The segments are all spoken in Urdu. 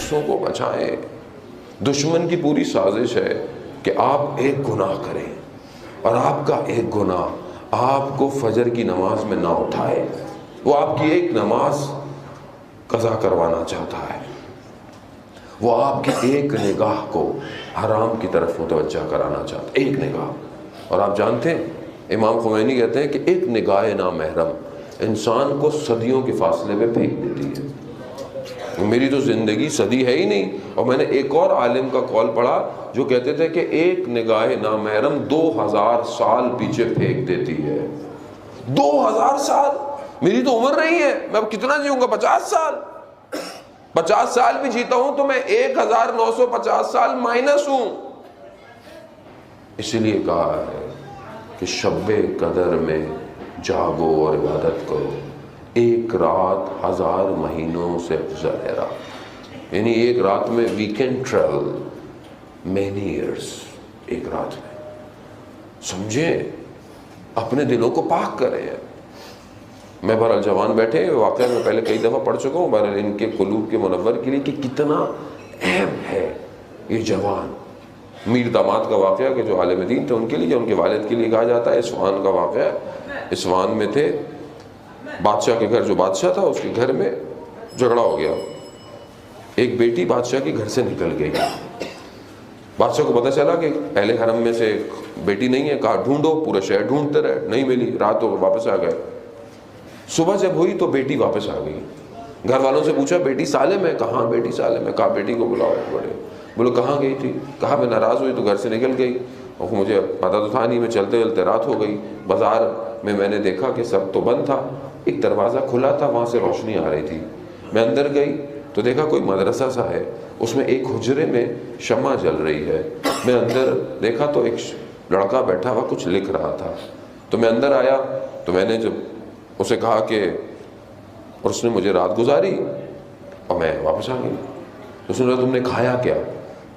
نفسوں کو بچائیں. دشمن کی پوری سازش ہے کہ آپ ایک گناہ کریں اور آپ کا ایک گناہ آپ کو فجر کی نماز میں نہ اٹھائے. وہ آپ کی ایک نماز قضا کروانا چاہتا ہے. وہ آپ کی ایک نگاہ کو حرام کی طرف متوجہ کرانا چاہتا ہے. ایک نگاہ. اور آپ جانتے ہیں امام خمینی کہتے ہیں کہ ایک نگاہ نامحرم انسان کو صدیوں کے فاصلے میں پھینک دیتی ہے. میری تو زندگی صدی ہے ہی نہیں. اور میں نے ایک اور عالم کا قول پڑھا جو کہتے تھے کہ ایک نگاہ نامحرم 2000 سال پیچھے پھینک دیتی ہے. 2000 سال. میری تو عمر نہیں ہے, میں اب کتنا جیوں گا؟ 50 سال. 50 سال بھی جیتا ہوں تو میں 1950 سال مائنس ہوں. اسی لیے کہا ہے کہ شب قدر میں جاگو اور عبادت کرو. ایک رات 1000 مہینوں سے افضل ہے رات. یعنی ایک رات میں we can travel many years. ایک رات میں سمجھیں, اپنے دلوں کو پاک کریں. میں بہرحال جوان بیٹھے واقعہ میں پہلے کئی دفعہ پڑھ چکا ہوں بہرحال ان کے قلوب کے منور کے لیے کہ کتنا اہم ہے یہ جوان. میر داماد کا واقعہ کہ جو عالم دین تھے ان کے لیے, ان کے والد کے لیے کہا جاتا ہے. اصفہان کا واقعہ. اصفہان میں تھے, بادشاہ کے گھر, جو بادشاہ تھا اس کے گھر میں جھگڑا ہو گیا. ایک بیٹی بادشاہ کے گھر سے نکل گئی. بادشاہ کو پتہ چلا کہ اہل حرم میں سے ایک بیٹی نہیں ہے. کہا ڈھونڈو. پورا شہر ڈھونڈتے رہے, نہیں ملی. رات ہو واپس آ گئے. صبح جب ہوئی تو بیٹی واپس آ گئی. گھر والوں سے پوچھا بیٹی سالم ہے؟ کہاں بیٹی سالم ہے. کہا بیٹی کو بلاؤ. بڑے بولو کہاں گئی تھی؟ کہا میں ناراض ہوئی تو گھر سے نکل گئی. اور مجھے پتہ تو تھا نہیں, میں چلتے چلتے رات ہو گئی. بازار میں نے دیکھا کہ سب تو بند تھا, ایک دروازہ کھلا تھا, وہاں سے روشنی آ رہی تھی. میں اندر گئی تو دیکھا کوئی مدرسہ سا ہے, اس میں ایک حجرے میں شمع جل رہی ہے. میں اندر دیکھا تو ایک لڑکا بیٹھا ہوا کچھ لکھ رہا تھا. تو میں اندر آیا تو میں نے جب اسے کہا کہ, اور اس نے مجھے رات گزاری اور میں واپس آ گئی. اس نے کہا تم نے کھایا کیا؟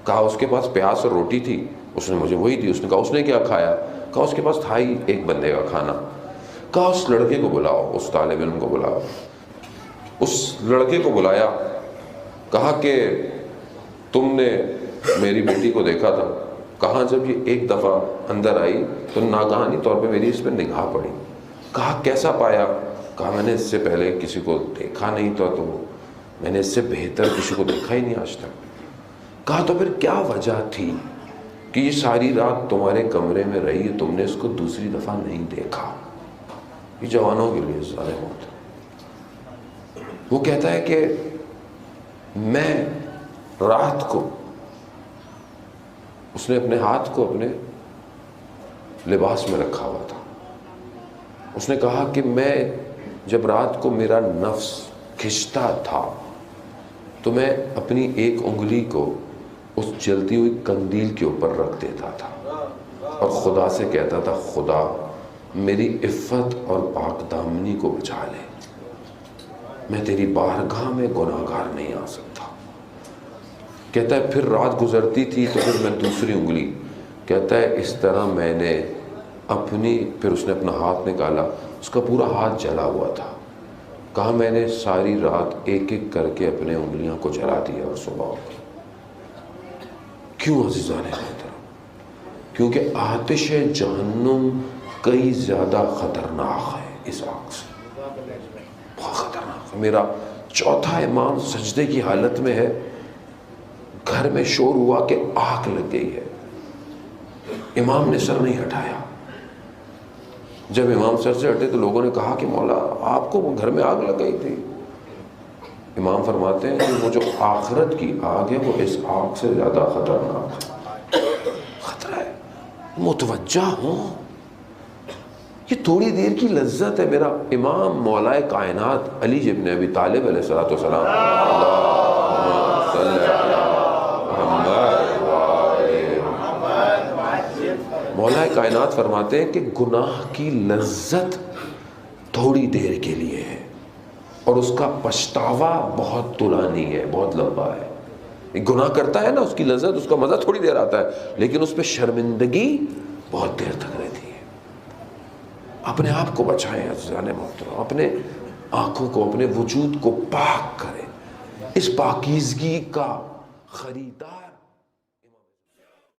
کہا اس کے پاس پیاز اور روٹی تھی, اس نے مجھے وہی دی. اس نے کہا اس نے کیا کھایا؟ کہا اس کے پاس تھا ہی ایک بندے کا کھانا. کہا اس لڑکے کو بلاؤ, اس طالب علم کو بلاؤ. اس لڑکے کو بلایا. کہا کہ تم نے میری بیٹی کو دیکھا تھا؟ کہا جب یہ ایک دفعہ اندر آئی تو ناگہانی طور پہ میری اس پہ نگاہ پڑی. کہا کیسا پایا؟ کہا میں نے اس سے پہلے کسی کو دیکھا نہیں تھا, تو میں نے اس سے بہتر کسی کو دیکھا ہی نہیں آج تک. کہا تو پھر کیا وجہ تھی کہ یہ ساری رات تمہارے کمرے میں رہی, تم نے اس کو دوسری دفعہ نہیں دیکھا؟ یہ جوانوں کے لیے ظالم ہوتا ہے. وہ کہتا ہے کہ میں رات کو, اس نے اپنے ہاتھ کو اپنے لباس میں رکھا ہوا تھا. اس نے کہا کہ میں جب رات کو میرا نفس کھنچتا تھا تو میں اپنی ایک انگلی کو اس جلتی ہوئی قندیل کے اوپر رکھ دیتا تھا اور خدا سے کہتا تھا خدا میری عفت اور پاک دامنی کو بچا لے, میں تیری بارگاہ میں گناہگار نہیں آ سکتا. کہتا ہے پھر رات گزرتی تھی تو پھر میں دوسری انگلی, کہتا ہے اس طرح میں نے اپنی, پھر اس نے اپنا ہاتھ نکالا, اس کا پورا ہاتھ جلا ہوا تھا. کہا میں نے ساری رات ایک ایک کر کے اپنے انگلیاں کو جلا دیا اور صبح ہو گئی. کیوں عزیزان محترم؟ کیونکہ آتش جہنم کئی زیادہ خطرناک ہے اس آگ سے, بہت خطرناک. میرا چوتھا امام سجدے کی حالت میں ہے, گھر میں شور ہوا کہ آگ لگ گئی ہے. امام نے سر نہیں ہٹایا. جب امام سر سے ہٹے تو لوگوں نے کہا کہ مولا آپ کو گھر میں آگ لگ گئی تھی. امام فرماتے ہیں کہ وہ جو آخرت کی آگ ہے وہ اس آگ سے زیادہ خطرناک ہے. خطرہ ہے, متوجہ ہوں. یہ تھوڑی دیر کی لذت ہے. میرا امام مولا کائنات علی ابن ابی طالب علیہ الصلوۃ والسلام, اللہم صلی علی محمد, مولا کائنات فرماتے ہیں کہ گناہ کی لذت تھوڑی دیر کے لیے ہے اور اس کا پچھتاوا بہت طولانی ہے, بہت لمبا ہے. گناہ کرتا ہے نا, اس کی لذت, اس کا مزہ تھوڑی دیر آتا ہے, لیکن اس پہ شرمندگی بہت دیر تک رہتی ہے. اپنے آپ کو بچائیں عزیزان محترم, اپنے آنکھوں کو, اپنے وجود کو پاک کریں. اس پاکیزگی کا خریدار